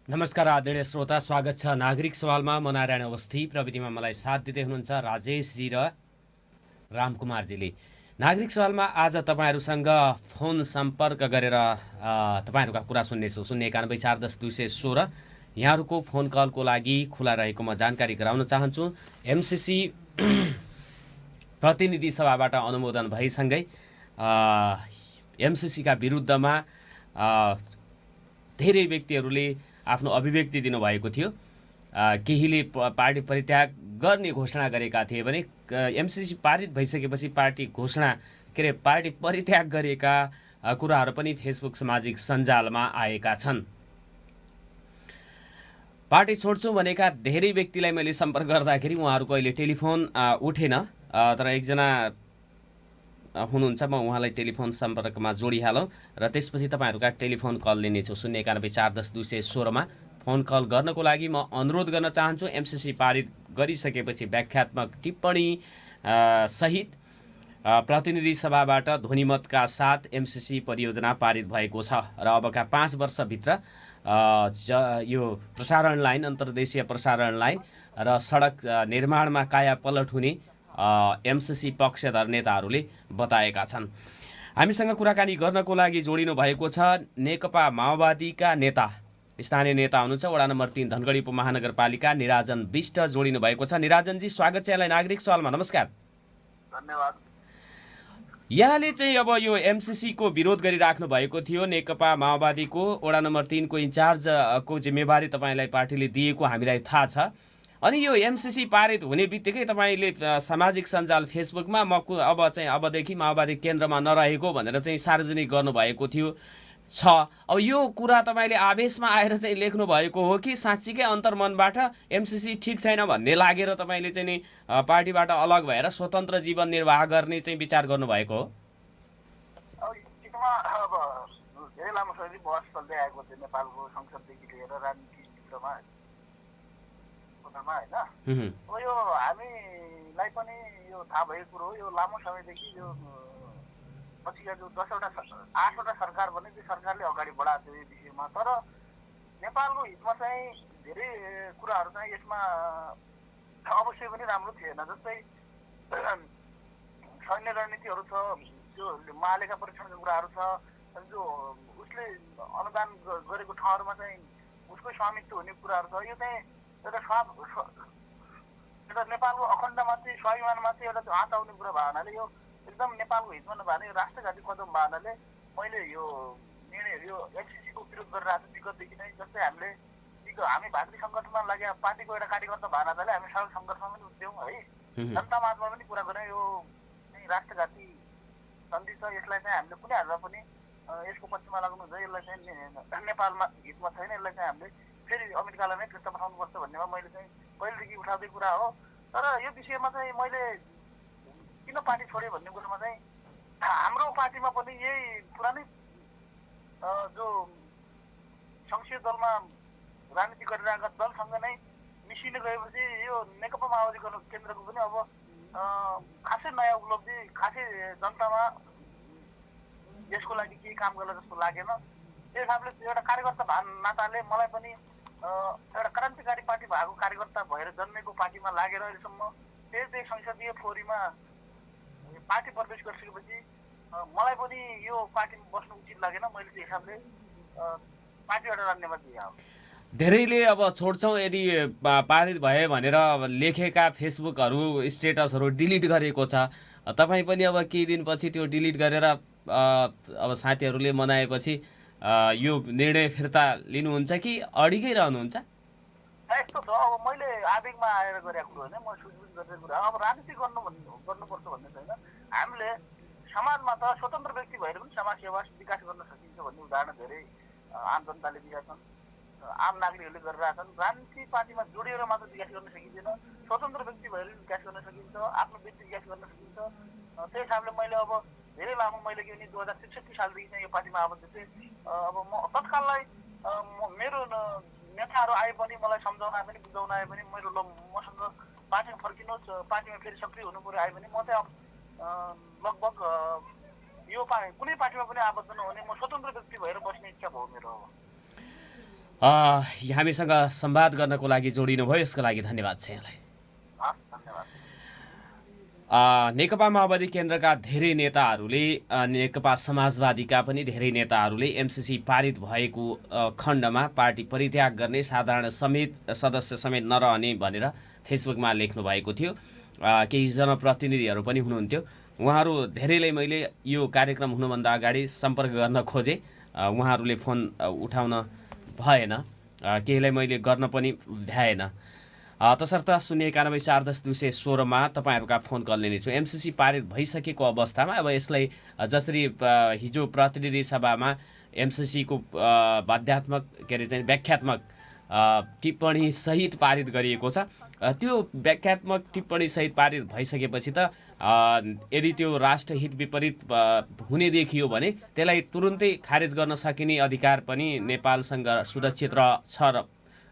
नमस्कार आदरणीय श्रोता, स्वागत छ नागरिक सवालमा। म नारायण अवस्थी, प्रविधिमा मलाई साथ दिँदै हुनुहुन्छ राजेशजी र रामकुमारजीले। नागरिक सवालमा आज तपाईँहरूसँग फोन सम्पर्क गरेर तपाईँहरूका कुरा सुन्नेछु। 091-410-216 यहाँहरूको फोन कलको लागि खुला रहेको म जानकारी गराउन चाहन्छु। एमसिसी प्रतिनिधि सभाबाट अनुमोदन भएसँगै एमसिसीका विरुद्धमा धेरै व्यक्तिहरूले आफ्नो अभिव्यक्ति दिनुभएको थियो। केहीले पार्टी परित्याग गर्ने घोषणा गरेका थिए भने एमसिसी पारित भइसकेपछि पार्टी परित्याग गरेका कुराहरू पनि फेसबुक सामाजिक सञ्जालमा आएका छन्। पार्टी छोड्छु भनेका धेरै व्यक्तिलाई मैले सम्पर्क गर्दाखेरि उहाँहरूको अहिले टेलिफोन उठेन, तर एकजना हुनुहुन्छ, म उहाँलाई टेलिफोन सम्पर्कमा जोडिहालौँ र त्यसपछि तपाईँहरूका टेलिफोन कल लिनेछु। 091-410-216 फोन कल गर्नको लागि म अनुरोध गर्न चाहन्छु। एमसिसी पारित गरिसकेपछि व्याख्यात्मक टिप्पणी सहित प्रतिनिधि सभाबाट ध्वनिमतका साथ एमसिसी परियोजना पारित भएको छ र अबका 5 वर्षभित्र यो प्रसारण लाइन, अन्तर्देशीय प्रसारण लाइन र सडक निर्माणमा काया पलट हुने एमसिसी पक्षधर नेताहरूले बताएका छन्। हामीसँग कुराकानी गर्नको लागि जोडिनु भएको छ नेकपा माओवादीका नेता, स्थानीय नेता हुनुहुन्छ, वडा नम्बर 3 धनगढी उपमहानगरपालिका निराजन विष्ट जोडिनु भएको छ। निराजनजी, स्वागत छ यहाँलाई नागरिक सवालमा। नमस्कार। धन्यवाद। यहाँले चाहिँ अब यो एमसिसीको विरोध गरिराख्नु भएको थियो। नेकपा माओवादीको वडा नम्बर 3 को इन्चार्जको जिम्मेवारी तपाईँलाई पार्टीले दिएको हामीलाई थाहा छ। अनि यो एमसिसी पारित हुने बित्तिकै तपाईँले सामाजिक सञ्जाल फेसबुकमा अबदेखि माओवादी केन्द्रमा नरहेको भनेर चाहिँ सार्वजनिक गर्नुभएको थियो छ। अब यो कुरा तपाईँले आवेशमा आएर चाहिँ लेख्नु भएको हो कि साँच्चीकै अन्तर्मनबाट एमसिसी ठिक छैन भन्ने लागेर तपाईँले चाहिँ नि पार्टीबाट अलग भएर स्वतन्त्र जीवन निर्वाह गर्ने चाहिँ विचार गर्नुभएको हो? अब धेरै लामो समयदेखि बहस चल्दै आएको थियो नेपालको संसददेखि लिएर राजनीति क्षेत्रमा होइन। अब यो हामीलाई पनि यो थाहा भएको कुरो हो। यो लामो समयदेखि यो पछिका जो 8वटा सरकार बने, त्यो सरकारले अगाडि बढाएको थियो यो विषयमा। तर नेपालको हितमा चाहिँ धेरै कुराहरू चाहिँ यसमा अवश्य पनि राम्रो थिएन। जस्तै सैन्य रणनीतिहरू छ, जो महालेखा परीक्षणका कुराहरू छ, जो उसले अनुदान गरेको ठाउँहरूमा चाहिँ उसकै स्वामित्व हुने कुराहरू छ। यो चाहिँ एउटा नेपालको अखण्डमाथि, स्वाभिमानमाथि एउटा हात आउने कुरा भयो हुनाले यो एकदम नेपालको हितमा नभएर यो राष्ट्रघाती कदम भयो हुनाले मैले यो निर्णय यो एमसिसीको विरोध गरिरहेको छु विगतदेखि नै। जस्तै हामी भारतीय सङ्गठनमा लाग्यो, पार्टीको एउटा कार्यकर्ता भयो हुनाले हामी सडक सङ्घर्षमा पनि उठ्यौँ है, जनतामाझमा पनि कुरा गऱ्यौँ। यो राष्ट्रघाती सन्धि छ, यसलाई चाहिँ हामीले कुनै हालमा पनि यसको पक्षमा लाग्नु हुन्छ, यसलाई चाहिँ नेपालमा हितमा छैन, यसलाई चाहिँ हामीले फेरि अमेरिकालाई नै फिर्ता पठाउनुपर्छ भन्नेमा मैले चाहिँ पहिलेदेखि उठाउँदै कुरा हो। तर यो विषयमा चाहिँ मैले किन पार्टी छोडेँ भन्ने कुरामा चाहिँ हाम्रो पार्टीमा पनि यही पुरानै जो संसदीय दलमा राजनीति गरिरहेका दलसँग नै मिसिन गएपछि यो नेकपा माओवादी केन्द्रको पनि अब खासै नयाँ उपलब्धि, खासै जनतामा यसको लागि केही काम गर्ला जस्तो लागेन। त्यस हिसाबले एउटा कार्यकर्ता नाताले मलाई पनि एउटा क्रान्तिकारी पार्टी भएको कार्यकर्ता भएर जन्मेको पार्टीमा लागेर अहिलेसम्म त्यही संसदीय फोरीमा पार्टी प्रवेश गरिसकेपछि मलाई पनि यो पार्टीमा बस्नु उचित लागेन। मैले त्यो हिसाबले पार्टीबाट राजनीतिमा दिएँ। धेरैले अब छोड्छौँ यदि पारित भए भनेर लेखेका फेसबुकहरू, स्टेटसहरू डिलिट गरेको छ। तपाईँ पनि अब केही दिनपछि त्यो डिलिट गरेर अब साथीहरूले मनाएपछि यो निर्णय फिर्ता लिनुहुन्छ कि अडिकै रहनुहुन्छ? यस्तो छ, अब मैले आवेगमा आएर गरेको कुरो होइन, म सुझबुझ गरेको कुरा। अब राजनीति गर्नुपर्छ भन्ने छैन। हामीले समाजमा त स्वतन्त्र व्यक्ति भएर पनि समाज सेवा विकास गर्न सकिन्छ भन्ने उदाहरण धेरै आम जनताले दिएका छन्, आम नागरिकहरूले गरिरहेछन्। राजनीति पार्टीमा जोडिएर मात्र विकास गर्न सकिँदैन, स्वतन्त्र व्यक्ति भएर विकास गर्न सकिन्छ, आफ्नो व्यक्ति विकास गर्न सकिन्छ। त्यही हिसाबले मैले अब धेरै लामो मैले के भने 2063 सालदेखि चाहिँ यो पार्टीमा आबद्ध थिएँ। अब म तत्काललाई मेरो नेताहरू आए पनि, मलाई सम्झाउन आए पनि, बुझाउन आए पनि, मेरो मसँग पार्टीमा फर्किनुहोस्, पार्टीमा फेरि सक्रिय हुनु पऱ्यो आए पनि म चाहिँ लगभग यो कुनै पार्टीमा पनि आबद्ध नहुने, म स्वतन्त्र व्यक्ति भएर बस्ने इच्छा भयो मेरो। हामीसँग संवाद गर्नको लागि जोडिनुभयो, यसको लागि धन्यवाद छ यहाँलाई। हस्, धन्यवाद। नेकपा माओवादी केन्द्रका धेरै नेताहरूले नेकपा समाजवादीका पनि धेरै नेताहरूले एमसिसी पारित भएको खण्डमा पार्टी परित्याग गर्ने, साधारण सदस्य समेत नरहने भनेर फेसबुकमा लेख्नु भएको थियो। केही जनप्रतिनिधिहरू पनि हुनुहुन्थ्यो। उहाँहरू धेरैलाई मैले यो कार्यक्रम हुनुभन्दा अगाडि सम्पर्क गर्न खोजेँ, उहाँहरूले फोन उठाउन भएन, केहीलाई मैले गर्न पनि भ्याएन। तसर्थ 091-410-216 तपाईँहरूका फोन कल लिनेछु। एमसिसी पारित भइसकेको अवस्थामा अब यसलाई जसरी हिजो प्रतिनिधि सभामा एमसिसीको बाध्यात्मक व्याख्यात्मक टिप्पणी सहित पारित गरिएको छ, त्यो व्याख्यात्मक टिप्पणी सहित पारित भइसकेपछि त यदि त्यो राष्ट्रहित विपरीत हुने देखियो भने त्यसलाई तुरुन्तै खारेज गर्न सकिने अधिकार पनि नेपालसँग सुरक्षित छ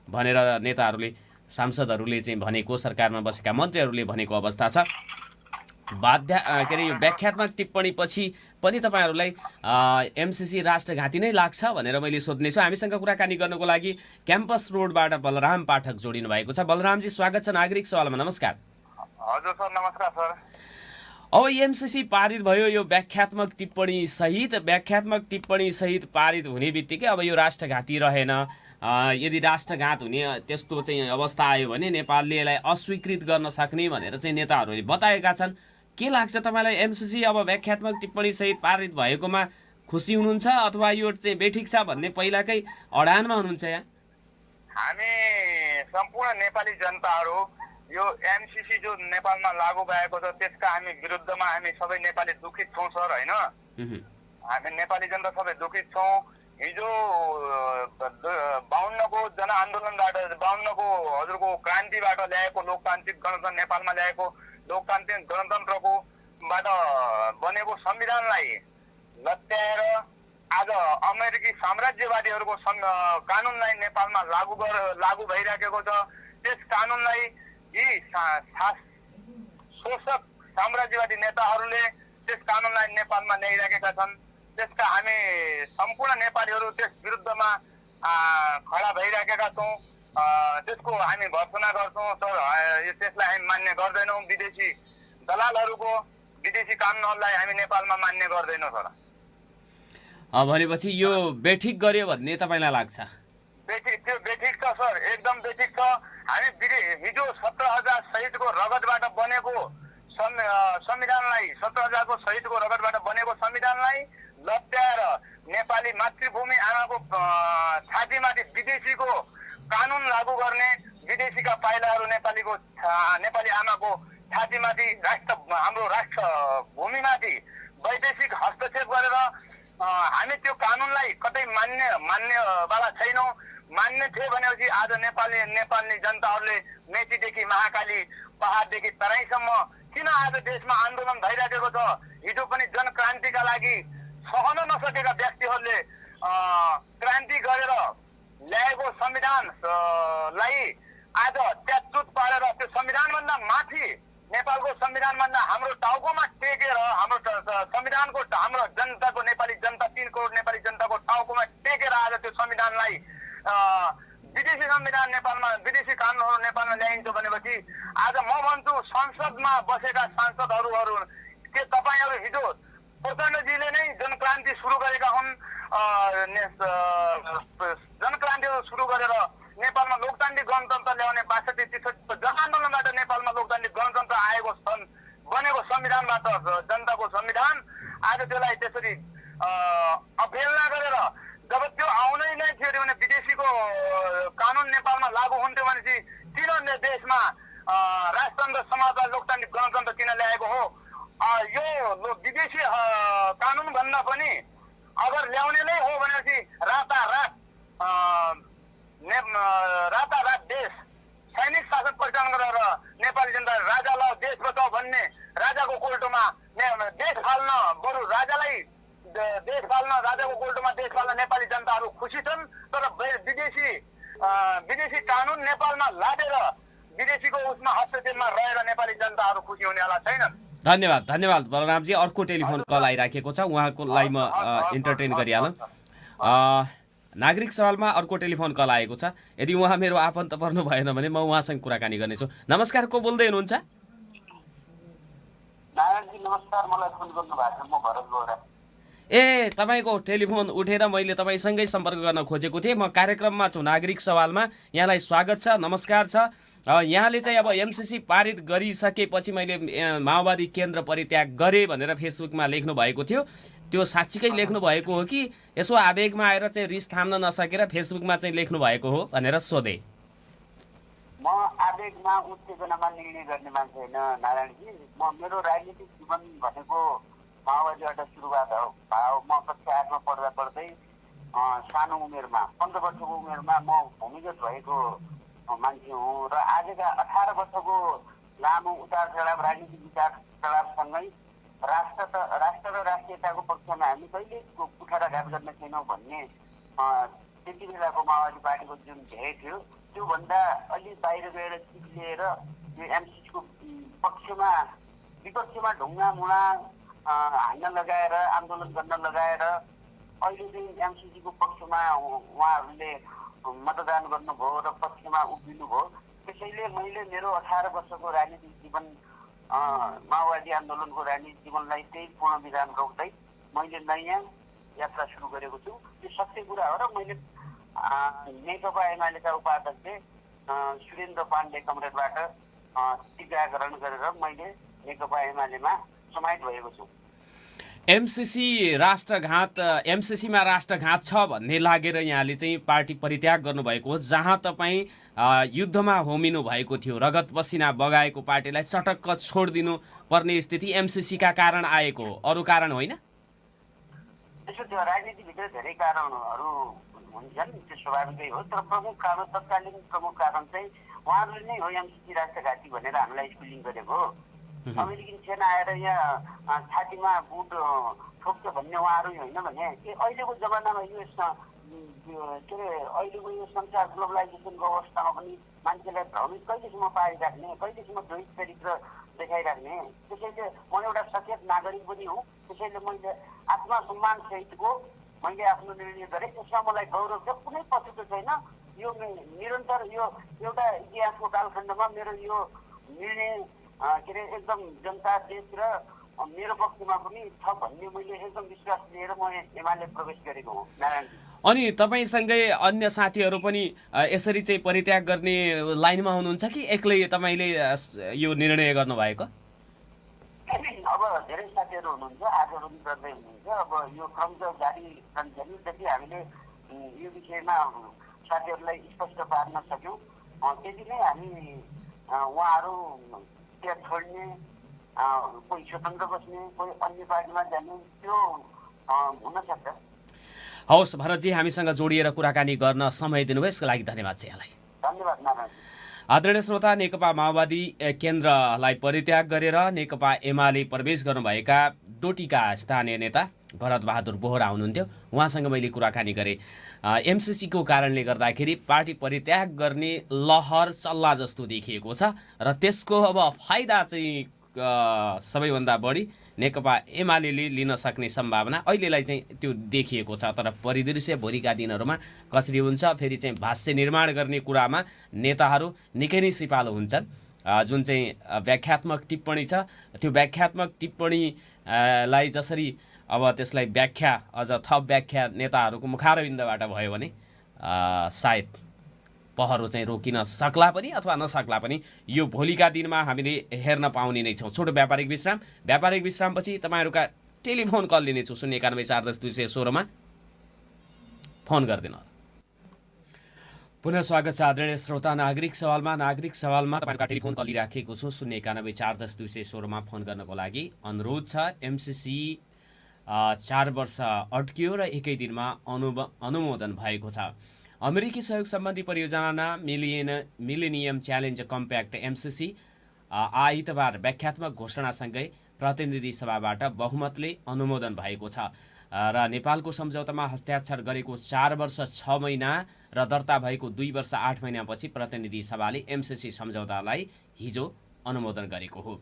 भनेर नेताहरूले, सांसदहरूले चाहिँ भनेको, सरकारमा बसेका मन्त्रीहरूले भनेको अवस्था छ। यो व्याख्यात्मक टिप्पणी पछि पनि तपाईँहरूलाई एमसिसी राष्ट्रघाती नै लाग्छ भनेर मैले सोध्नेछु। हामीसँग कुराकानी गर्नको लागि क्याम्पस रोडबाट बलराम पाठक जोडिनु भएको छ। बलरामजी, स्वागत छ नागरिक सवालमा। नमस्कार। हजुर सर, नमस्कार सर। अब एमसिसी पारित भयो, यो व्याख्यात्मक टिप्पणी सहित पारित हुने बित्तिकै अब यो राष्ट्रघाती रहेन। यदि राष्ट्रघात हुने त्यस्तो चाहिँ अवस्था आयो भने नेपालले यसलाई अस्वीकृत गर्न सक्ने भनेर चाहिँ नेताहरूले बताएका छन्। के लाग्छ तपाईँलाई, एमसिसी अब व्याख्यात्मक टिप्पणी सहित पारित भएकोमा खुसी हुनुहुन्छ अथवा यो चाहिँ बेठिक छ भन्ने पहिलाकै अडानमा हुनुहुन्छ? यहाँ हामी सम्पूर्ण नेपाली जनताहरू यो एमसिसी जो नेपालमा लागू भएको छ त्यसका हामी विरुद्धमा हामी सबै नेपाली दुखित छौँ सर, होइन? हामी नेपाली जनता सबै दुखित छौँ। हिजो 52को जनआन्दोलनबाट, 52को हजुरको क्रान्तिबाट ल्याएको लोकतान्त्रिक गणतन्त्र, नेपालमा ल्याएको लोकतान्त्रिक गणतन्त्रको बाट बनेको संविधानलाई लत्याएर आज अमेरिकी साम्राज्यवादीहरूको कानुनलाई नेपालमा लागू भइराखेको छ। त्यस कानुनलाई यी शोषक साम्राज्यवादी नेताहरूले त्यस कानुनलाई नेपालमा ल्याइराखेका छन्। त्यसका हामी सम्पूर्ण नेपालीहरू त्यस विरुद्धमा खडा भइराखेका छौँ। त्यसको हामी भर्सना गर्छौँ सर। त्यसलाई हामी मान्य गर्दैनौँ। विदेशी दलालहरूको, विदेशी कानुनहरूलाई हामी नेपालमा मान्य गर्दैनौँ सर। भनेपछि यो बेठिक गर्यो भन्ने तपाईँलाई लाग्छ? त्यो बेठिक छ सर, एकदम बेठिक छ। हामी हिजो 17,000 शहीदको रगतबाट बनेको संविधानलाई, 17,000को शहीदको रगतबाट बनेको संविधानलाई लत्याएर नेपाली मातृभूमि आमाको छातीमाथि विदेशीको कानुन लागू गर्ने, विदेशीका पाइलाहरू नेपाली आमाको छातीमाथि, हाम्रो राष्ट्र भूमिमाथि वैदेशिक हस्तक्षेप गरेर हामी त्यो कानुनलाई कतै मान्नेवाला छैनौँ। मान्ने थियो भनेपछि आज नेपाली जनताहरूले मेचीदेखि महाकाली, पहाडदेखि तराईसम्म किन आज देशमा आन्दोलन भइरहेको छ? हिजो पनि जनक्रान्तिका लागि सहन नसकेका व्यक्तिहरूले क्रान्ति गरेर ल्याएको संविधानलाई आज त्याचुत पारेर त्यो संविधानभन्दा माथि, नेपालको संविधानभन्दा हाम्रो टाउकोमा टेकेर, हाम्रो संविधानको, हाम्रो जनताको, नेपाली जनता 3 करोड नेपाली जनताको टाउकोमा टेकेर आज त्यो संविधानलाई विदेशी संविधान नेपालमा, विदेशी कानुनहरू नेपालमा ल्याइन्छ भनेपछि आज म भन्छु संसदमा बसेका सांसदहरू के तपाईँहरू हिजो प्रचण्डजीले नै जनक्रान्ति सुरु गरेका हुन्। जनक्रान्तिहरू सुरु गरेर नेपालमा लोकतान्त्रिक गणतन्त्र ल्याउने 62-63 जनआन्दोलनबाट नेपालमा लोकतान्त्रिक गणतन्त्र आएको बनेको संविधानबाट, जनताको संविधान, आज त्यसलाई त्यसरी अवहेलना गरेर जब त्यो आउनै नै थियो भने विदेशीको कानुन नेपालमा लागू हुन्थ्यो भनेपछि किन देशमा राष्ट्रतन्त्र, समाजवाद, लोकतान्त्रिक गणतन्त्र किन ल्याएको हो? यो विदेशी कानुन भन्दा पनि अगर ल्याउने नै हो भनेपछि रातारात देश सैनिक शासन परिचालन गरेर नेपाली जनता राजा ल देश बचाऊ भन्ने राजाको कोल्टोमा देश फाल्न, बरु राजालाई देश फाल्न, राजाको कोल्टोमा देश फाल्न नेपाली जनताहरू खुसी छन्। तर विदेशी कानुन नेपालमा लादेर विदेशीको उसमा हस्तक्षेपमा रहेर नेपाली जनताहरू खुसी हुनेवाला छैनन्। धन्यवाद बलरामजी। अर्को टेलिफोन कल आइराखेको छ, उहाँकोलाई म इन्टरटेन गरिहालौँ। नागरिक सवालमा अर्को टेलिफोन कल आएको छ। यदि उहाँ मेरो आफन्त पर्नु भएन भने म उहाँसँग कुराकानी गर्नेछु। नमस्कार, को बोल्दै हुनुहुन्छ? नारायणजी नमस्कार, मलाई फोन गर्नु भएको छ, म भरत गौडा। ए, तपाईँको टेलिफोन उठेर मैले तपाईँसँगै सम्पर्क गर्न खोजेको थिएँ। म कार्यक्रममा छु नागरिक सवालमा। यहाँलाई स्वागत छ, नमस्कार छ। यहाँले चाहिँ अब एमसिसी पारित गरिसकेपछि मैले माओवादी केन्द्र परित्याग गरेँ भनेर फेसबुकमा लेख्नु भएको थियो। त्यो साँच्चीकै लेख्नु भएको हो कि यसो आवेगमा आएर चाहिँ रिस थाम्न नसकेर फेसबुकमा चाहिँ लेख्नु भएको हो भनेर सोधेँ। म आवेगमा उत्तेजनामा निर्णय गर्ने मान्छे होइन नारायणजी। मेरो राजनीतिक जीवन भनेको माओवादीबाट सुरुवात हो। म कक्षा 8मा पढ्दा पढ्दै सानो उमेरमा 15 वर्षको उमेरमा म भूमिगत भएको मान्छे हुँ र आजका 18 वर्षको लामो उतार चढाव राजनीतिक उतार चढावसँगै राष्ट्र र राष्ट्रियताको पक्षमा हामी कहिले कुठाराघात गर्ने छैनौँ भन्ने त्यति बेलाको माओवादी पार्टीको जुन ध्येय थियो, त्योभन्दा अलि बाहिर गएर चिप्लिएर यो एमसिसीको पक्षमा विपक्षमा ढुङ्गा मुढा हान्न लगाएर आन्दोलन गर्न लगाएर अहिले चाहिँ एमसिसीको पक्षमा उहाँहरूले मतदान गर्नुभयो र पक्षमा उभिनुभयो। त्यसैले मैले मेरो 18 वर्षको राजनीतिक जीवन माओवादी आन्दोलनको राजनीतिक जीवनलाई त्यही पूर्ण विधान रोक्दै मैले नयाँ यात्रा सुरु गरेको छु। यो सत्य कुरा हो र मैले नेकपा एमालेका उपाध्यक्ष सुरेन्द्र पाण्डे कमरेडबाट टिकाकरण गरेर मैले नेकपा एमालेमा समाहित भएको छु। एमसिसीमा राष्ट्रघात छ भन्ने लागेर यहाँले चाहिँ पार्टी परित्याग गर्नुभएको हो। जहाँ तपाईँ युद्धमा होमिनु भएको थियो, रगत पसिना बगाएको पार्टीलाई चटक्क छोडिदिनु पर्ने स्थिति एमसिसीका कारण आएको हो, अरू कारण होइन? त्यसो त्यो राजनीतिभित्र धेरै कारणहरू हुन्छन्, त्यो स्वाभाविकै हो। तर प्रमुख कारण, तत्कालीन प्रमुख कारण चाहिँ उहाँहरूले नै हो एमसिसी राष्ट्रघाती भनेर हामीलाई स्कुलिङ गरेको। अमेरिकन सेना आएर यहाँ छातीमा बुट ठोक्छ भन्ने उहाँहरू होइन भने अहिलेको जमानामा यो के अरे अहिलेको यो संसार ग्लोबलाइजेसनको अवस्थामा पनि मान्छेलाई भ्रमित कहिलेसम्म पारिराख्ने, कहिलेसम्म द्वैत चरित्र देखाइराख्ने। त्यसैले म एउटा सचेत नागरिक पनि हुँ। त्यसैले मैले आत्मसम्मान सहितको मैले आफ्नो निर्णय गरेँ। यसमा मलाई गौरव छ, कुनै पछुतो छैन। यो निरन्तर यो एउटा इतिहासको कालखण्डमा मेरो यो निर्णय के अरे एकदम जनता, देश र मेरो पक्षमा पनि छ भन्ने मैले एकदम विश्वास लिएर म एमाले प्रवेश गरेको हुँ नारायणजी। अनि तपाईँसँगै अन्य साथीहरू पनि यसरी चाहिँ परित्याग गर्ने लाइनमा हुनुहुन्छ कि एक्लै तपाईँले यो निर्णय गर्नुभएको? अब धेरै साथीहरू हुनुहुन्छ, आजहरू पनि गर्दै हुनुहुन्छ। अब यो क्रम त जारी रहन्छ नि। त्यति हामीले यो विषयमा साथीहरूलाई स्पष्ट पार्न सक्यौँ। त्यति नै हामी उहाँहरू त्यहाँ छोड्ने, कोही स्वतन्त्र बस्ने, कोही अन्य पार्टीमा जाने, त्यो हुन सक्छ। हवस् भरतजी, हामीसँग जोडिएर कुराकानी गर्न समय दिनुभयो, यसको लागि धन्यवाद छ यहाँलाई। धन्यवाद नारायण। आदरणीय श्रोता, नेकपा माओवादी केन्द्रलाई परित्याग गरेर नेकपा एमाले प्रवेश गर्नुभएका डोटीका स्थानीय नेता भरतबहादुर बोहरा हुनुहुन्थ्यो। उहाँसँग मैले कुराकानी गरेँ। एमसिसीको कारणले गर्दाखेरि पार्टी परित्याग गर्ने लहर चल्ला जस्तो देखिएको छ र त्यसको अब फाइदा चाहिँ सबैभन्दा बढी नेकपा एमाले लिन सक्ने सम्भावना अहिलेलाई चाहिँ त्यो देखिएको छ। तर परिदृश्य भोलिका दिनहरूमा कसरी हुन्छ, फेरि चाहिँ भाष्य निर्माण गर्ने कुरामा नेताहरू निकै नै सिपालु हुन्छन्। जुन चाहिँ व्याख्यात्मक टिप्पणी छ, त्यो व्याख्यात्मक टिप्पणीलाई जसरी अब त्यसलाई व्याख्या, अझ थप व्याख्या नेताहरूको मुखारविन्दबाट भयो भने सायद पहरो चाहिँ रोकिन सक्ला पनि अथवा नसक्ला पनि, यो भोलिका दिनमा हामीले हेर्न पाउने नै छौँ। छोटो व्यापारिक विश्रामपछि तपाईँहरूका टेलिफोन कल लिनेछु 091-410-216 फोन गरिदिनु। पुनः स्वागत छ आदरणीय श्रोता, नागरिक सवालमा तपाईँहरूका टेलिफोन कल लिइराखेको छु। 091-410-216 फोन गर्नको लागि अनुरोध छ। एमसिसी 4 वर्ष अड्कियो र एकै दिनमा अनुमोदन भएको छ। अमेरिकी सहयोग सम्बन्धी परियोजना मिलेनियम च्यालेन्ज कम्प्याक्ट एमसिसी आइतबार व्याख्यात्मक घोषणासँगै प्रतिनिधि सभाबाट बहुमतले अनुमोदन भएको छ र नेपालको सम्झौतामा हस्ताक्षर गरेको 4 वर्ष 6 महिना र दर्ता भएको 2 वर्ष 8 महिनापछि प्रतिनिधि सभाले एमसिसी सम्झौतालाई हिजो अनुमोदन गरेको हो।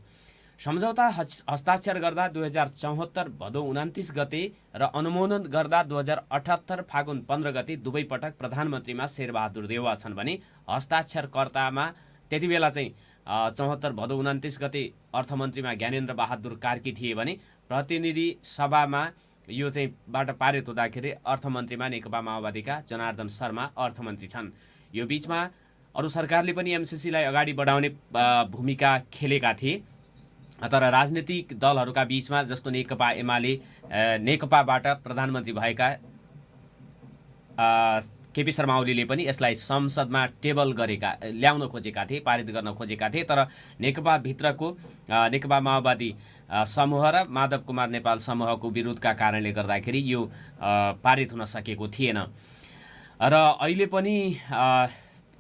सम्झौता हस्ताक्षर गर्दा 2074 भदौ 29 गते र अनुमोदन गर्दा 2078 फागुन 15 गते दुवै पटक प्रधानमन्त्रीमा शेरबहादुर देउवा छन् भने हस्ताक्षरकर्तामा त्यति बेला चाहिँ 74 भदौ 29 गते अर्थमन्त्रीमा ज्ञानेन्द्र बहादुर कार्की थिए भने प्रतिनिधि सभामा यो चाहिँ बाट पारित हुँदाखेरि अर्थमन्त्रीमा नेकपा माओवादीका जनार्दन शर्मा अर्थमन्त्री छन्। यो बीचमा अरू सरकारले पनि एमसिसीलाई अगाडि बढाउने भूमिका खेलेका थिए, तर राजनीतिक दलहरूका बीचमा जस्तो नेकपा एमाले नेकपाबाट प्रधानमन्त्री भएका केपी शर्मा ओलीले पनि यसलाई संसदमा टेबल ल्याउन खोजेका थिए, पारित गर्न खोजेका थिए, तर नेकपा भित्रको नेकपा माओवादी समूह र माधव कुमार नेपाल समूहको विरोधका कारणले गर्दाखेरि यो पारित हुन सकेको थिएन। र अहिले पनि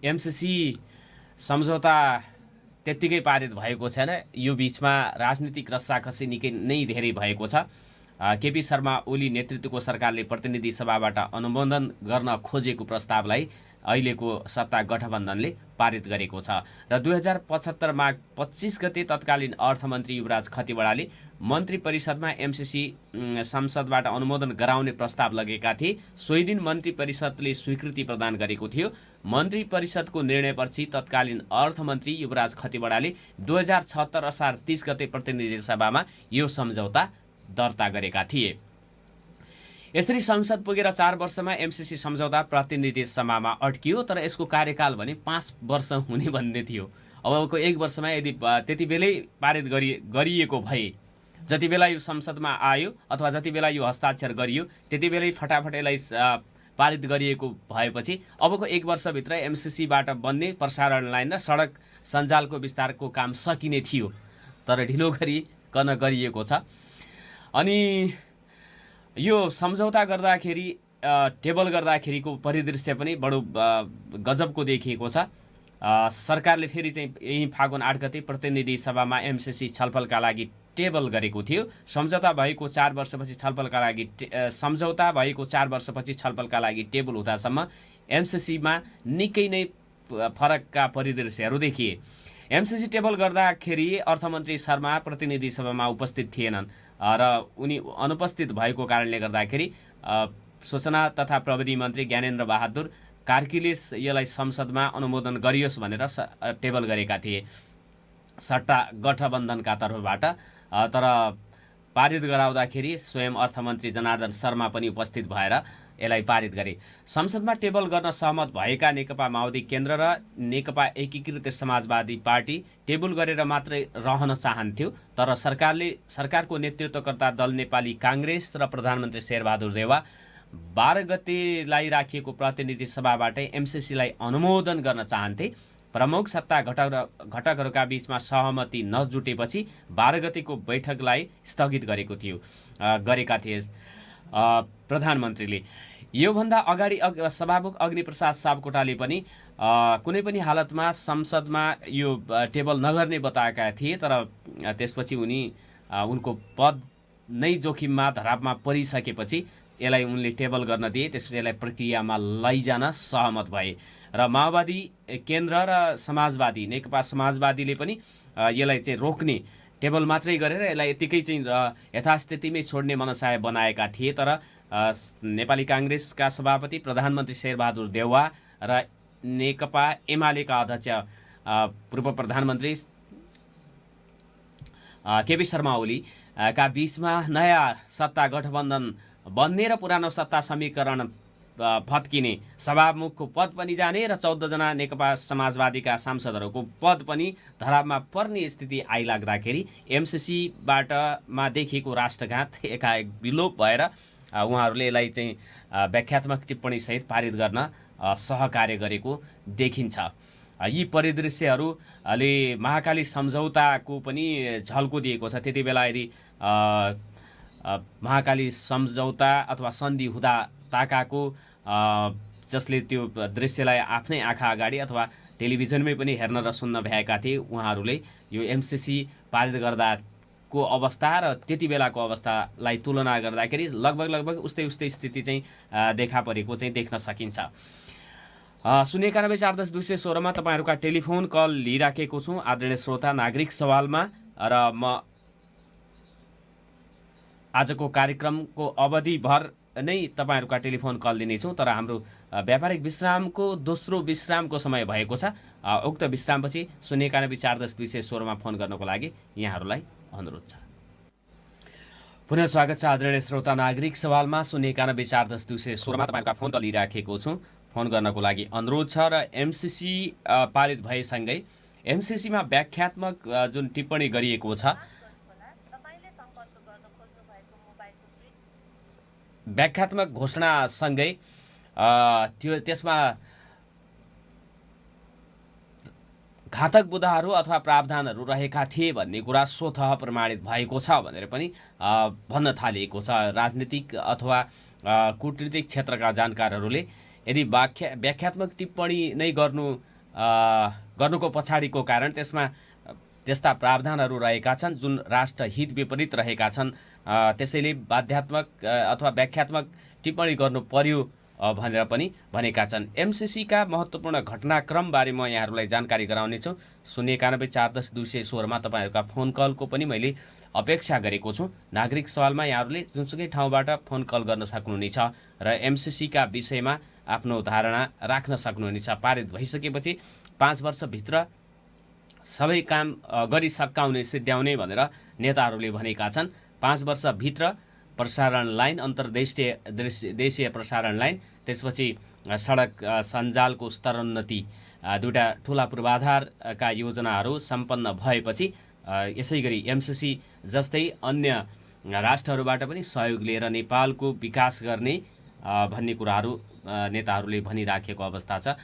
एमसिसी सम्झौता त्यत्तिकै पारित भएको छैन। यो बीचमा राजनीतिक रस्साकसी निकै नै धेरै भएको छ। केपी शर्मा ओली नेतृत्वको सरकारले प्रतिनिधि सभाबाट अनुमोदन गर्न खोजेको प्रस्तावलाई अहिलेको सत्ता गठबन्धनले पारित गरेको छ र 2075 माघ 25 गते तत्कालीन अर्थमन्त्री युवराज खतिवड़ाले मन्त्री परिषदमा एमसिसी संसदबाट अनुमोदन गराउने प्रस्ताव लगेका थिए। सोही दिन मन्त्री परिषदले स्वीकृति प्रदान गरेको थियो। मन्त्री परिषदको निर्णयपछि तत्कालीन अर्थमन्त्री युवराज खतिवड़ाले 2076 असार 30 गते प्रतिनिधि सभामा यो सम्झौता दर्ता गरेका थिए। यसरी संसद पुगेर 4 वर्षमा एमसिसी सम्झौता प्रतिनिधि सभामा अड्कियो, तर यसको कार्यकाल भने 5 वर्ष हुने भन्ने थियो। अबको 1 वर्षमा यदि त्यति बेलै पारित गरिएको भए, जति बेला यो संसदमा आयो अथवा जति बेला यो हस्ताक्षर गरियो त्यति बेलै फटाफट यसलाई पारित गरिएको भएपछि अबको 1 वर्षभित्र एमसिसीबाट बन्ने प्रसारण लाइन र सडक सञ्जालको विस्तारको काम सकिने थियो, तर ढिलो गरिकन गरिएको छ। अनि यो सम्झौता गर्दाखेरि टेबल गर्दाखेरिको परिदृश्य पनि बडो गजबको देखिएको छ। सरकारले फेरि चाहिँ यही फागुन 8 गते प्रतिनिधि सभामा एमसिसी छलफलका लागि टेबल गरेको थियो। सम्झौता भएको 4 वर्षपछि छलफलका लागि टेबल हुँदासम्म एमसिसीमा निकै नै फरकका परिदृश्यहरू देखिए। एमसिसी टेबल गर्दाखेरि अर्थमन्त्री शर्मा प्रतिनिधि सभामा उपस्थित थिएनन् र उनी अनुपस्थित भएको कारणले गर्दाखेरि सूचना तथा प्रविधि मन्त्री ज्ञानेन्द्र बहादुर कार्कीले यसलाई संसदमा अनुमोदन गरियोस् भनेर टेबल गरेका थिए सट्टा गठबन्धनका तर्फबाट। तर पारित गराउँदाखेरि स्वयं अर्थमन्त्री जनार्दन शर्मा पनि उपस्थित भएर यसलाई पारित गरे। संसदमा टेबल गर्न सहमत भएका नेकपा माओवादी केन्द्र र नेकपा एकीकृत समाजवादी पार्टी टेबल गरेर मात्रै रहन चाहन्थ्यो, तर सरकारको नेतृत्वकर्ता दल नेपाली काङ्ग्रेस र प्रधानमन्त्री शेरबहादुर देउवा 12 गतेलाई राखिएको प्रतिनिधि सभाबाटै एमसिसीलाई अनुमोदन गर्न चाहन्थे। प्रमुख सत्ता घटकहरूका बीचमा सहमति नजुटेपछि 12 गतेको बैठकलाई स्थगित गरेका थिए प्रधानमन्त्रीले। योभन्दा अगाडि सभामुख अग्निप्रसाद सापकोटाले पनि कुनै पनि हालतमा संसदमा यो टेबल नगर्ने बताएका थिए, तर त्यसपछि उनको पद नै जोखिममा धरापमा परिसकेपछि यसलाई उनले टेबल गर्न दिए। त्यसपछि यसलाई प्रक्रियामा लैजान सहमत भए र माओवादी केन्द्र र समाजवादी नेकपा समाजवादीले पनि यसलाई चाहिँ रोक्ने टेबल मात्रै गरेर यसलाई यतिकै चाहिँ यथास्थितिमै छोड्ने मनसाय बनाएका थिए। तर नेपाली काङ्ग्रेसका सभापति प्रधानमन्त्री शेरबहादुर देउवा र नेकपा एमालेका अध्यक्ष पूर्व प्रधानमन्त्री केपी शर्मा ओलीका बीचमा नयाँ सत्ता गठबन्धन बन्ने र पुरानो सत्ता समीकरण फत्किने, सभामुखको पद पनि जाने र 14 जना नेकपा समाजवादीका सांसदहरूको पद पनि धरापमा पर्ने स्थिति आइलाग्दाखेरि एमसिसीबाट देखिएको राष्ट्रघात एकाएक विलोप भएर उहाँहरूले यसलाई चाहिँ व्याख्यात्मक टिप्पणी सहित पारित गर्न सहकार्य गरेको देखिन्छ। यी परिदृश्यहरूले महाकाली सम्झौताको पनि झल्को दिएको छ। त्यति बेला यदि महाकाली सम्झौता अथवा सन्धि हुँदा ताकाको जसले त्यो दृश्यलाई आफ्नै आँखा अगाडि अथवा टेलिभिजनमै पनि हेर्न र सुन्न भएका थिए, उहाँहरूले यो एमसिसी पारित गर्दाको अवस्था र त्यति बेलाको अवस्थालाई तुलना गर्दाखेरि लगभग उस्तै स्थिति चाहिँ देखा परेको चाहिँ देख्न सकिन्छ। 091-410-216 मा तपाईँहरूका टेलिफोन कल लिइराखेको छु। आदरणीय श्रोता, नागरिक सवालमा र म आजको कार्यक्रमको अवधिभर नै तपाईँहरूका टेलिफोन कल लिनेछौँ, तर हाम्रो व्यापारिक विश्रामको दोस्रो विश्रामको समय भएको छ। उक्त विश्रामपछि 091 410 216 फोन गर्नको लागि यहाँहरूलाई अनुरोध छ। पुनः स्वागत छ आदरणीय श्रोता नागरिक सवालमा 091 410 216 मा तपाईँका फोन कल लिइराखेको छु। फोन गर्नको लागि अनुरोध छ र एमसिसी पारित भएसँगै एमसिसीमा व्याख्यात्मक जुन टिप्पणी गरिएको छ, व्याख्यात्मक घोषणासँगै त्यसमा घातक बुँदाहरू अथवा प्रावधानहरू रहेका थिए भन्ने कुरा स्वतः प्रमाणित भएको छ भनेर पनि भन्न थालिएको छ। राजनीतिक अथवा कूटनीतिक क्षेत्रका जानकारहरूले यदि व्याख्यात्मक टिप्पणी नै गर्नुको पछाडिको कारण त्यसमा त्यस्ता प्रावधानहरू रहेका छन् जुन राष्ट्रहित विपरीत रहेका छन्, त्यसैले बाध्यात्मक अथवा व्याख्यात्मक टिप्पणी गर्नु पर्यो भनेर पनि भनेका छन्। एमसिसीका महत्त्वपूर्ण घटनाक्रमबारे म यहाँहरूलाई जानकारी गराउनेछु। 091 410 216 मा तपाईँहरूका फोन कलको पनि मैले अपेक्षा गरेको छु। नागरिक सवालमा यहाँहरूले जुनसुकै ठाउँबाट फोन कल गर्न सक्नुहुनेछ र एमसिसीका विषयमा आफ्नो धारणा राख्न सक्नुहुनेछ। पारित भइसकेपछि 5 वर्षभित्र सबै काम गरिसकाउने सिद्ध्याउने भनेर नेताहरूले भनेका छन्। 5 वर्षभित्र प्रसारण लाइन, अन्तर्देशीय प्रसारण लाइन, त्यसपछि सडक सञ्जालको स्तरोन्नति, दुईटा ठुला पूर्वाधारका योजनाहरू सम्पन्न भएपछि यसै गरी एमसिसी जस्तै अन्य राष्ट्रहरूबाट पनि सहयोग लिएर नेपालको विकास गर्ने भन्ने कुराहरू नेताहरूले भनिराखेको अवस्था छ।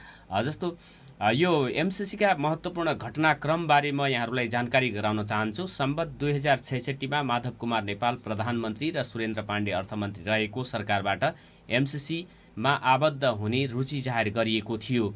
जस्तो यो एमसिसीका महत्त्वपूर्ण घटनाक्रमबारे म यहाँहरूलाई जानकारी गराउन चाहन्छु। सम्वत 2066 मा माधव कुमार नेपाल प्रधानमन्त्री र सुरेन्द्र पाण्डे अर्थमन्त्री रहेको सरकारबाट एमसिसीमा आबद्ध हुने रुचि जाहेर गरिएको थियो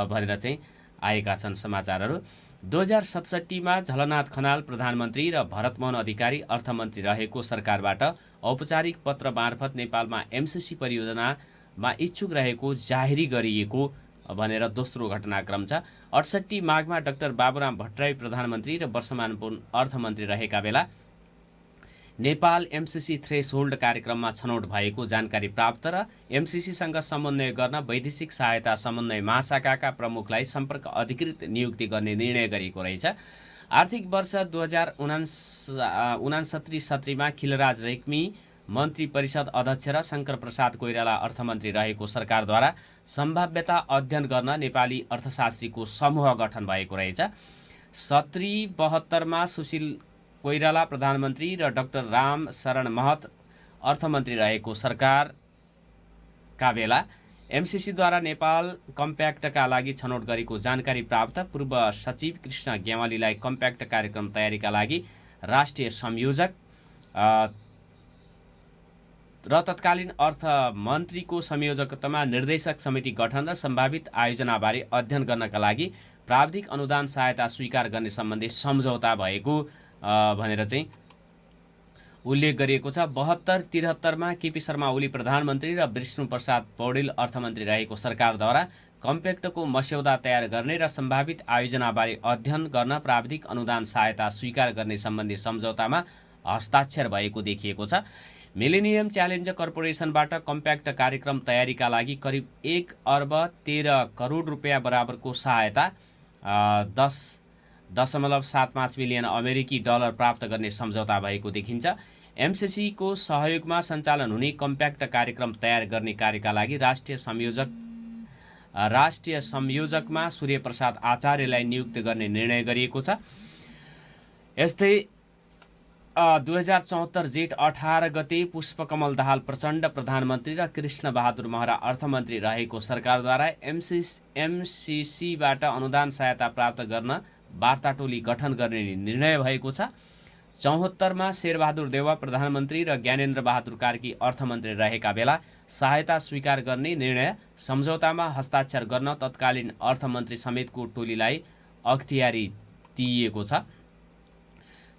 भनेर चाहिँ आएका छन् समाचारहरू। 2067 मा झलनाथ खनाल प्रधानमन्त्री र भरतमोहन अधिकारी अर्थमन्त्री रहेको सरकारबाट औपचारिक पत्र मार्फत नेपालमा एमसिसी परियोजनामा इच्छुक रहेको जाहेरी गरिएको भनेर दोस्रो घटनाक्रम छ। 68 माघमा डाक्टर बाबुराम भट्टराई प्रधानमन्त्री र वर्षमान अर्थमन्त्री रहेका बेला नेपाल एमसिसी थ्रेसहोल्ड कार्यक्रममा छनौट भएको जानकारी प्राप्त र एमसिसीसँग समन्वय गर्न वैदेशिक सहायता समन्वय महाशाखाका प्रमुखलाई सम्पर्क अधिकृत नियुक्ति गर्ने निर्णय गरिएको रहेछ। आर्थिक वर्ष 2069-70 मा खिलराज रेग्मी मन्त्री परिषद अध्यक्ष र शङ्कर प्रसाद कोइराला अर्थमन्त्री रहेको सरकारद्वारा सम्भाव्यता अध्ययन गर्न नेपाली अर्थशास्त्रीको समूह गठन भएको रहेछ। 70-72 मा सुशील कोइराला प्रधानमन्त्री र डाक्टर राम शरण महत अर्थमन्त्री रहेको सरकारका बेला एमसिसीद्वारा नेपाल कम्प्याक्टका लागि छनौट गरेको जानकारी प्राप्त। पूर्व सचिव कृष्ण गेवालीलाई कम्प्याक्ट कार्यक्रम तयारीका लागि राष्ट्रिय संयोजक र तत्कालीन अर्थमन्त्रीको संयोजकतामा निर्देशक समिति गठन र सम्भावित आयोजनाबारे अध्ययन गर्नका लागि प्राविधिक अनुदान सहायता स्वीकार गर्ने सम्बन्धी सम्झौता भएको भनेर चाहिँ उल्लेख गरिएको छ। 72-73 मा केपी शर्मा ओली प्रधानमन्त्री र विष्णु प्रसाद पौडेल अर्थमन्त्री रहेको सरकारद्वारा कम्प्याक्टको मस्यौदा तयार गर्ने र सम्भावित आयोजनाबारे अध्ययन गर्न प्राविधिक अनुदान सहायता स्वीकार गर्ने सम्बन्धी सम्झौतामा हस्ताक्षर भएको देखिएको छ। मिलेनियम च्यालेन्ज कर्पोरेसनबाट कम्प्याक्ट कार्यक्रम तयारीका लागि करिब 1 अर्ब 13 करोड रुपियाँ बराबरको सहायता 10.75 मिलियन अमेरिकी डलर प्राप्त गर्ने सम्झौता भएको देखिन्छ। एमसिसीको सहयोगमा सञ्चालन हुने कम्प्याक्ट कार्यक्रम तयार गर्ने कार्यका लागि राष्ट्रिय संयोजकमा सूर्य प्रसाद आचार्यलाई नियुक्त गर्ने निर्णय गरिएको छ। यस्तै 2074 जेठ 18 गते पुष्पकमल दाहाल प्रचण्ड प्रधानमन्त्री र कृष्ण बहादुर महरा अर्थमन्त्री रहेको सरकारद्वारा एमसिसीबाट अनुदान सहायता प्राप्त गर्न वार्ता टोली गठन गर्ने निर्णय भएको छ। 74 मा शेरबहादुर देउवा प्रधानमन्त्री र ज्ञानेन्द्र बहादुर कार्की अर्थमन्त्री रहेका बेला सहायता स्वीकार गर्ने निर्णय सम्झौतामा हस्ताक्षर गर्न तत्कालीन अर्थमन्त्री समेतको टोलीलाई अख्तियारी दिइएको छ।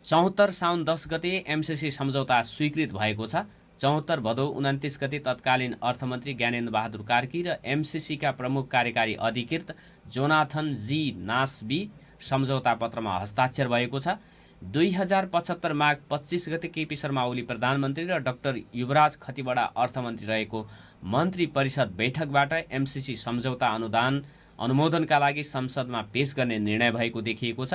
74 साउन 10 गते एमसिसी सम्झौता स्वीकृत भएको छ। 74 भदौ 29 गते तत्कालीन अर्थमन्त्री ज्ञानेन्द्र बहादुर कार्की र एमसिसीका प्रमुख कार्यकारी अधिकृत जोनाथन जी नासबीच सम्झौता पत्रमा हस्ताक्षर भएको छ। 2075 माघ 25 गते केपी शर्मा ओली प्रधानमन्त्री र डाक्टर युवराज खतिवडा अर्थमन्त्री रहेको मन्त्री परिषद बैठकबाट एमसिसी सम्झौता अनुमोदनका लागि संसदमा पेश गर्ने निर्णय भएको देखिएको छ।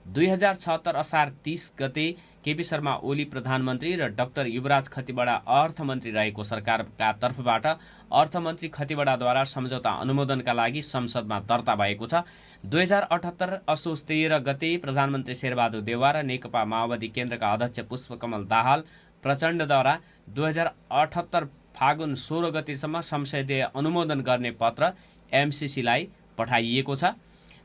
2076 असार 30 गते केपी शर्मा ओली प्रधानमन्त्री र डाक्टर युवराज खतिवडा अर्थमन्त्री रहेको सरकारका तर्फबाट अर्थमन्त्री खतिवडाद्वारा सम्झौता अनुमोदनका लागि संसदमा दर्ता भएको छ। 2078 असोज 13 गते प्रधानमन्त्री शेरबहादुर देउवा र नेकपा माओवादी केन्द्रका अध्यक्ष पुष्पकमल दाहाल प्रचण्डद्वारा 2078 फागुन 16 गतेसम्म संसदीय अनुमोदन गर्ने पत्र एमसिसीलाई पठाइएको छ।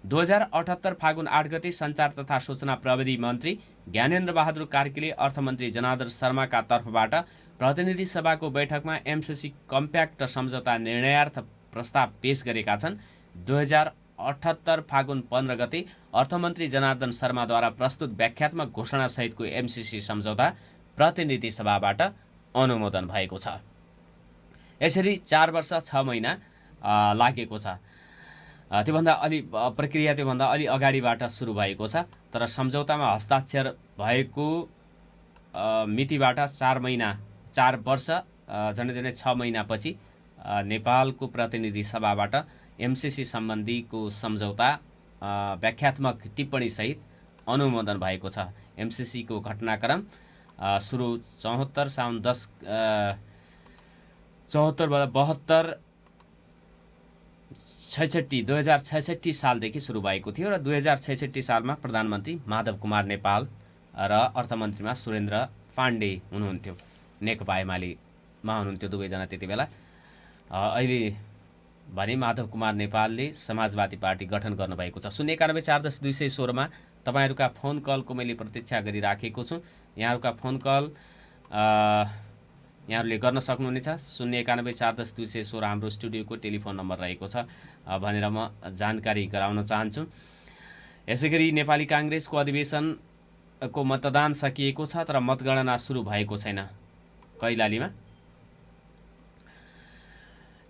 2078 फागुन 8 गते सञ्चार तथा सूचना प्रविधि मन्त्री ज्ञानेन्द्र बहादुर कार्कीले अर्थमन्त्री जनार्दन शर्माका तर्फबाट प्रतिनिधि सभाको बैठकमा एमसिसी कम्प्याक्ट सम्झौता निर्णयार्थ प्रस्ताव पेश गरेका छन्। 2078 फागुन 15 गते अर्थमन्त्री जनार्दन शर्माद्वारा प्रस्तुत व्याख्यात्मक घोषणासहितको एमसिसी सम्झौता प्रतिनिधि सभाबाट अनुमोदन भएको छ। यसरी 4 वर्ष 6 महिना लागेको छ। त्योभन्दा प्रक्रिया त्योभन्दा अलि अगाडिबाट सुरु भएको छ, तर सम्झौतामा हस्ताक्षर भएको मितिबाट 4 वर्ष झन्डै 6 महिनापछि नेपालको प्रतिनिधि सभाबाट एमसिसी सम्बन्धीको सम्झौता व्याख्यात्मक टिप्पणीसहित अनुमोदन भएको छ। एमसिसीको घटनाक्रम सुरु 74 साउन 10 74 2066 सालदेखि सुरु भएको थियो र 2066 सालमा प्रधानमन्त्री माधव कुमार नेपाल र अर्थमन्त्रीमा सुरेन्द्र पाण्डे हुनुहुन्थ्यो। नेकपा एमालेमा हुनुहुन्थ्यो दुवैजना त्यति बेला। अहिले भने माधव कुमार नेपालले समाजवादी पार्टी गठन गर्नुभएको छ। 091 410 216 मा तपाईँहरूका फोन कलको मैले प्रतीक्षा गरिराखेको छु। यहाँहरूका फोन कल यहाँहरूले गर्न सक्नुहुनेछ। 091 410 216 हाम्रो स्टुडियोको टेलिफोन नम्बर रहेको छ भनेर म जानकारी गराउन चाहन्छु। यसैगरी नेपाली काङ्ग्रेसको अधिवेशनको मतदान सकिएको छ, तर मतगणना सुरु भएको छैन कैलालीमा।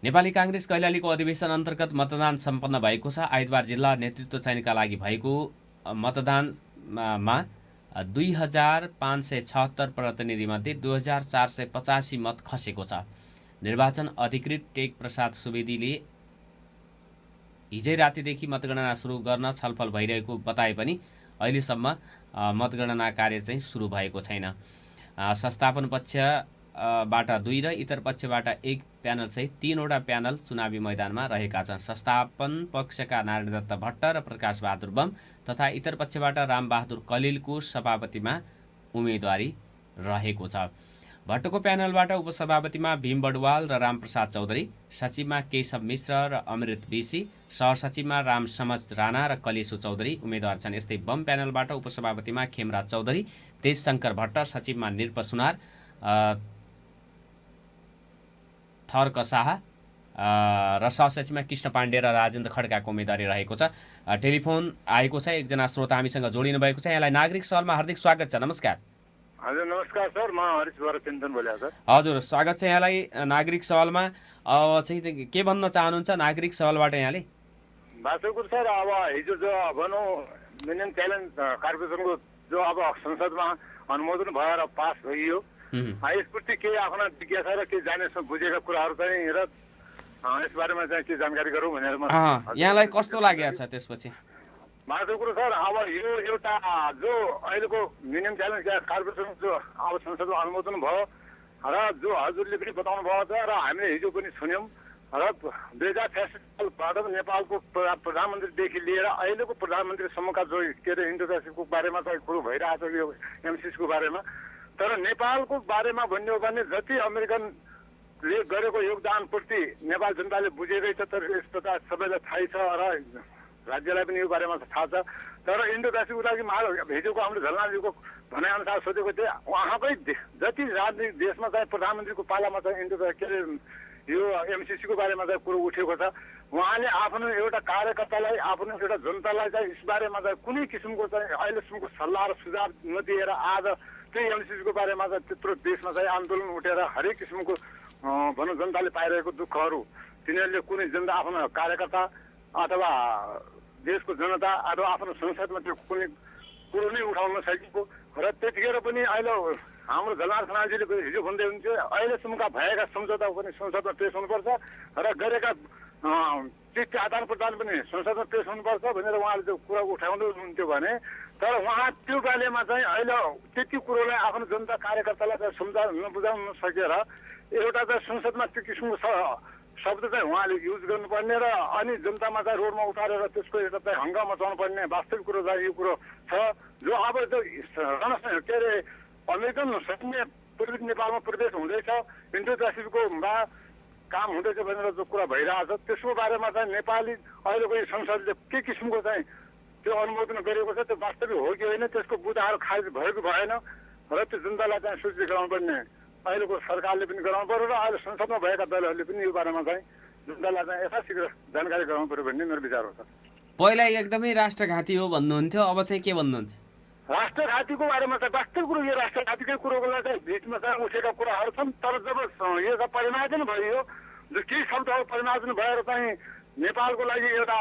नेपाली काङ्ग्रेस कैलालीको अधिवेशन अन्तर्गत मतदान सम्पन्न भएको छ। आइतबार जिल्ला नेतृत्व चयनका लागि भएको मतदानमा 2576 प्रतिनिधिमध्ये 2485 मत खसेको छ। निर्वाचन अधिकृत टेक प्रसाद सुवेदीले हिजै रातिदेखि मतगणना सुरु गर्न छलफल भइरहेको बताए पनि अहिलेसम्म मतगणना कार्य चाहिँ सुरु भएको छैन। संस्थापन पक्षबाट 2 र इतर पक्षबाट 1 प्यानल सहित 3 वटा प्यानल चुनावी मैदानमा रहेका छन्। संस्थापन पक्षका नारायण दत्त भट्ट र प्रकाश बहादुर बम तथा इतर पक्षबाट रामबहादुर कलिलको सभापतिमा उम्मेदवारी रहेको छ। भट्टको प्यानलबाट उपसभापतिमा भीम बडुवाल र रामप्रसाद चौधरी, सचिवमा केशव मिश्र र अमृत विसी, सहसचिवमा राम समज राणा र कलेशु चौधरी उम्मेदवार छन्। यस्तै बम प्यानलबाट उपसभापतिमा खेमराज चौधरी, तेजशङ्कर भट्ट, सचिवमा निरप सुनार, थर्क शाह र सहसचिवमा कृष्ण पाण्डे र राजेन्द्र खड्काको उम्मेदवारी रहेको छ। टेलिफोन आएको छ, एकजना श्रोता हामीसँग जोडिनु भएको छ। यहाँलाई नागरिक सवालमा हार्दिक स्वागत छ। नमस्कार। हजुर नमस्कार सर, म हरिशवर चिन्तन बोलेको सर। हजुर स्वागत छ यहाँलाई नागरिक सवालमा। अब चाहिँ के भन्न चाहनुहुन्छ नागरिक सवालबाट यहाँले? बासुकुर सर, अब हिजो जो भनौँ मिनिमम च्यालेन्ज कार्पोरेसनको जो अब संसदमा अनुमोदन भएर पास भइयो, यसप्रति केही आफ्ना जिज्ञासा र केही जाने बुझेका कुराहरू चाहिँ र यसबारेमा चाहिँ के जानकारी गरौँ भनेर म यहाँलाई कस्तो लागेको छ त्यसपछि? बासुकुर सर, अब यो एउटा जो अहिलेको मिनिमम च्यालेन्ज कार्पोरेसन जो अब संसदमा अनुमोदन भयो र जो हजुरले पनि बताउनु भएको छ र हामीले हिजो पनि सुन्यौँ र 2066 सालबाट नेपालको प्रधानमन्त्रीदेखि लिएर अहिलेको प्रधानमन्त्रीसम्मका जो के अरे इन्टरप्रेसिभको बारेमा चाहिँ कुरो भइरहेको छ यो एमसिसीको बारेमा। तर नेपालको बारेमा भन्ने हो भने जति अमेरिकनले गरेको योगदानप्रति नेपाल जनताले बुझेकै छ, तर यस प्रकार सबैलाई थाहै छ र राज्यलाई पनि यो बारेमा थाहा छ। तर इन्डो पेसिफिकको लागि हिजोको हाम्रो झलनाजीको भनाइअनुसार सोधेको थिएँ, उहाँकै जति राजनीतिक देशमा चाहिँ प्रधानमन्त्रीको पालामा चाहिँ इन्डो के अरे यो एमसिसीको बारेमा चाहिँ कुरो उठेको छ। उहाँले आफ्नो एउटा कार्यकर्तालाई आफ्नो एउटा जनतालाई चाहिँ यसबारेमा चाहिँ कुनै किसिमको चाहिँ अहिलेसम्मको सल्लाह र सुझाव नदिएर आज त्यही एमसिसीको बारेमा चाहिँ त्यत्रो देशमा चाहिँ आन्दोलन उठेर हरेक किसिमको भनौँ जनताले पाइरहेको दुःखहरू तिनीहरूले कुनै जनता आफ्नो कार्यकर्ता अथवा देशको जनता अथवा आफ्नो संसदमा त्यो कुनै कुरो नै उठाउन नसकेको र त्यतिखेर पनि अहिले हाम्रो झलनाथ खनालजीले हिजो भन्दै हुन्थ्यो अहिलेसम्मका भएका सम्झौता पनि संसदमा पेश हुनुपर्छ र गरेका चिठी आदान प्रदान पनि संसदमा पेश हुनुपर्छ भनेर उहाँले त्यो कुरा उठाउँदै हुनुहुन्थ्यो भने तर उहाँ त्यो बारेमा चाहिँ अहिले त्यति कुरोलाई आफ्नो जनता कार्यकर्तालाई चाहिँ बुझाउन नसकेर एउटा चाहिँ संसदमा त्यो किसिमको शब्द चाहिँ उहाँले युज गर्नुपर्ने र अनि जनतामा चाहिँ रोडमा उतारेर त्यसको एउटा चाहिँ हङ्गामा मचाउनु पर्ने वास्तविक कुरो चाहिँ यो कुरो छ जो अब त्यो के अरे अमेरिकन सैन्य पूर्वी नेपालमा प्रवेश हुँदैछ इन्डो पेसिफिकमा काम हुँदैछ भनेर जो कुरा भइरहेछ त्यसको बारेमा चाहिँ नेपाली अहिलेको यो संसदले के किसिमको चाहिँ त्यो अनुमोदन गरेको छ त्यो वास्तविक हो कि होइन त्यसको बुदाहरू खारिज भएको भएन र त्यो जनतालाई चाहिँ सूचित गराउनु पर्ने अहिलेको सरकारले पनि गराउनु पर्यो र अहिले संसदमा भएका दलहरूले पनि यो बारेमा चाहिँ जनतालाई चाहिँ यथाशीघ्र जानकारी गराउनु पर्यो भन्ने मेरो विचार हो सर। पहिला एकदमै राष्ट्रघाती हो भन्नुहुन्थ्यो, अब चाहिँ के भन्नुहुन्छ? राष्ट्रघातीको बारेमा चाहिँ वास्तविक कुरो यो राष्ट्रघातीकै कुरोको लागि चाहिँ बिचमा चाहिँ उठेका कुराहरू छन् तर जब यो परिमार्जन भयो जो केही शब्दहरू परिमार्जन भएर चाहिँ नेपालको लागि एउटा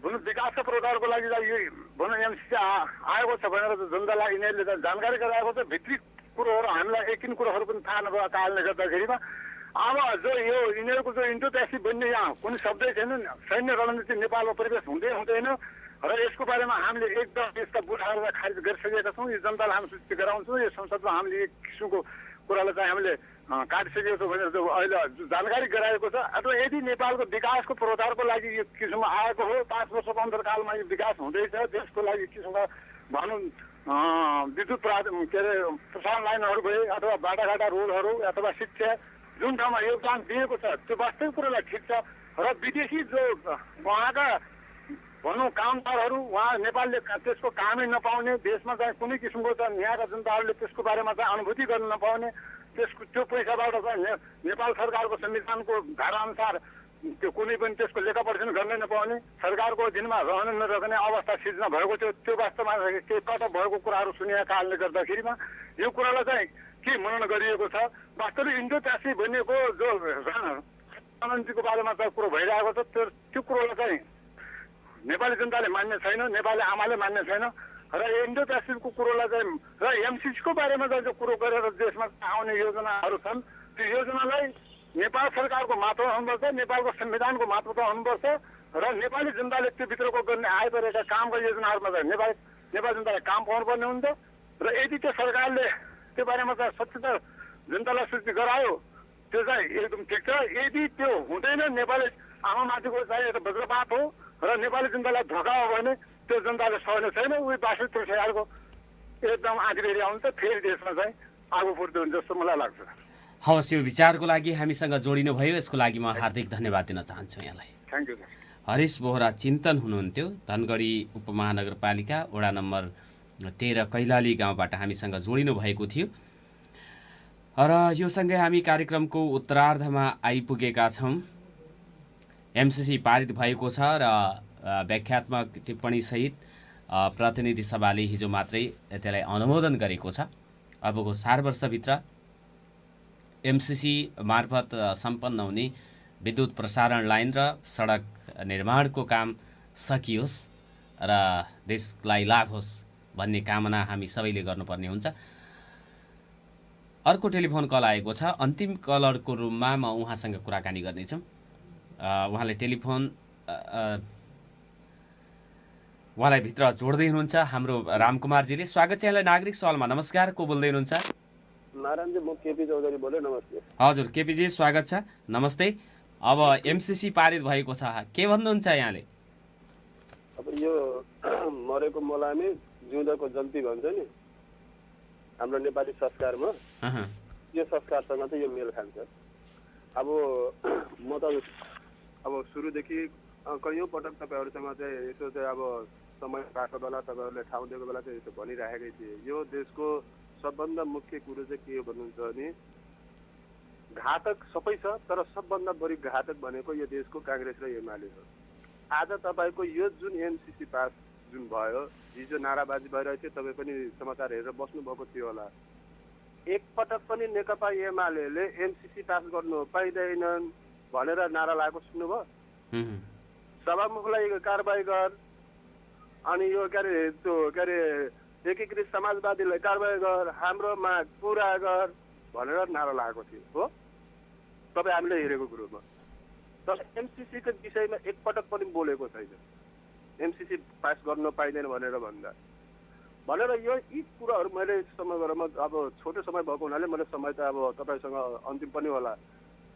भनौँ विकासका प्रोग्रामको लागि यो भनौँ एमसिसी आएको छ भनेर जनतालाई यिनीहरूले जानकारी गराएको छ भित्री कुरोहरू हामीलाई एकिन कुरोहरू पनि थाहा नभएको कारणले गर्दाखेरिमा अब जो यो यिनीहरूको जो इन्डो पेसिफिक भन्ने यहाँ कुनै शब्दै छैन सैन्य रणनीति नेपालमा प्रवेश हुँदैन र यसको बारेमा हामीले एकदम यसका बुढाहरूलाई खारिज गरिसकेका छौँ। यो जनतालाई हामी सूचित गराउँछौँ। यो संसदमा हामीले एक किसिमको कुरालाई चाहिँ हामीले काटिसकेको छौँ भनेर जो अहिले जानकारी गराएको छ अथवा यदि नेपालको विकासको पूर्वाधारको लागि यो किसिममा आएको हो 5 वर्षको अन्तरकालमा यो विकास हुँदैछ देशको लागि किसिमका भनौँ विद्युत के अरे प्रसारण लाइनहरू भए अथवा बाटाघाटा रोडहरू अथवा शिक्षा जुन ठाउँमा योगदान दिएको छ त्यो वास्तविक कुरोलाई ठिक छ र विदेशी जो उहाँका भनौँ कामदारहरू उहाँ नेपालले त्यसको कामै नपाउने देशमा चाहिँ कुनै किसिमको चाहिँ यहाँका जनताहरूले त्यसको बारेमा चाहिँ अनुभूति गर्न नपाउने त्यसको त्यो पैसाबाट चाहिँ नेपाल सरकारको संविधानको धाराअनुसार त्यो कुनै पनि त्यसको लेखा परीक्षण गर्न नपाउने सरकारको अधीनमा रहन नरहने अवस्था सिर्जना भएको थियो। त्यो वास्तवमा केही कटअप भएको कुराहरू सुनेका कारणले गर्दाखेरिमा यो कुरालाई चाहिँ के मनन गरिएको छ वास्तविक इन्डो पेसिफिक भनेको जो रणनीतिको बारेमा चाहिँ कुरो भइरहेको छ त्यो कुरोलाई चाहिँ नेपाली जनताले मान्ने छैन नेपाली आमाले मान्ने छैन र इन्डो पेसिफिकको कुरोलाई चाहिँ र एमसिसीको बारेमा चाहिँ जो कुरो गरेर देशमा आउने योजनाहरू छन् त्यो योजनालाई नेपाल सरकारको महत्त्व हुनुपर्छ नेपालको संविधानको महत्त्व हुनुपर्छ र नेपाली जनताले त्यो भित्रको गर्ने आइपरेका कामका योजनाहरूमा चाहिँ नेपाली जनताले काम पाउनुपर्ने हुन्छ र यदि त्यो सरकारले त्यो बारेमा चाहिँ सचेत जनतालाई सूचित गरायो त्यो चाहिँ एकदम ठिक छ। यदि त्यो हुँदैन नेपाली आमामाथिको चाहिँ एउटा वज्रपात हो र नेपाली जनतालाई धोका हो भने त्यो जनताले सहने छैन उही वास्तविक तुलसीहरूको एकदम आँधीबेरी आउँछ फेरि देशमा चाहिँ आगो फुट्दो हुन्छ जस्तो मलाई लाग्छ। हवस्, यो विचारको लागि हामीसँग जोडिनु भयो यसको लागि म हार्दिक धन्यवाद दिन चाहन्छु यहाँलाई। Thank you sir. Harish Bohra चिन्तन हुनुहुन्थ्यो धनगढी उपमहानगरपालिका वडा नम्बर 13 कैलाली गाउँबाट हामीसँग जोडिनु भएको थियो र यो सँगै हामी कार्यक्रमको उत्तरार्धमा आइपुगेका छौँ। एमसिसी पारित भएको छ र व्याख्यात्मक टिप्पणीसहित प्रतिनिधि सभाले हिजो मात्रै त्यसलाई अनुमोदन गरेको छ। अबको 4 वर्षभित्र एमसिसी मार्फत सम्पन्न हुने विद्युत प्रसारण लाइन र सडक निर्माणको काम सकियोस् र देशलाई लाभ होस् भन्ने कामना हामी सबैले गर्नुपर्ने हुन्छ। अर्को टेलिफोन कल आएको छ। अन्तिम कलरको रुममा म उहाँसँग कुराकानी गर्नेछु। उहाँले टेलिफोन उहाँलाई भित्र जोड्दै हुनुहुन्छ हाम्रो रामकुमारजीले। स्वागत छ यहाँलाई नागरिक सवालमा। नमस्कार, को बोल्दै हुनुहुन्छ? नारायणजी, म केपी चौधरी बोले। नमस्ते। हजुर केपीजी, स्वागत छ। नमस्ते। अब एमसिसी पारित भएको छ, के भन्नुहुन्छ यहाँले? अब यो मरेको मलामी जिउँदाको जन्ती भन्छ नि हाम्रो नेपाली संस्कारमा, यो संस्कारसँग चाहिँ यो मेल खान्छ। अब म त अब सुरुदेखि कैयौँ पटक तपाईँहरूसँग चाहिँ यसो चाहिँ अब समय पाएको बेला तपाईँहरूले ठाउँ दिएको बेला चाहिँ यसो भनिराखेकै थिएँ। यो देशको सबभन्दा मुख्य कुरो चाहिँ के हो भन्नुहुन्छ भने घातक सबै छ तर सबभन्दा बढी घातक भनेको यो देशको काङ्ग्रेस र एमाले हो। आज तपाईँको यो जुन एमसिसी पास जुन भयो, हिजो नाराबाजी भइरहेको थियो, तपाईँ पनि समाचार हेरेर बस्नुभएको थियो होला। एकपटक पनि नेकपा एमाले एमसिसी पास गर्नु पाइँदैनन् भनेर नारा लगाएको सुन्नुभयो? सभामुखलाई कारबाही गर अनि यो के अरे एकीकृत समाजवादीलाई कारबाही गर, हाम्रो माग पुरा गर भनेर नारा लागेको थियो हो। तपाईँ हामीले हेरेको कुरोमा तर एमसिसीको विषयमा एकपटक पनि बोलेको छैन। एमसिसी पास गर्न पाइँदैन भनेर यो यी कुराहरू मैले समयमा अब छोटो समय भएको हुनाले मैले समय त अब तपाईँसँग अन्तिम पनि होला।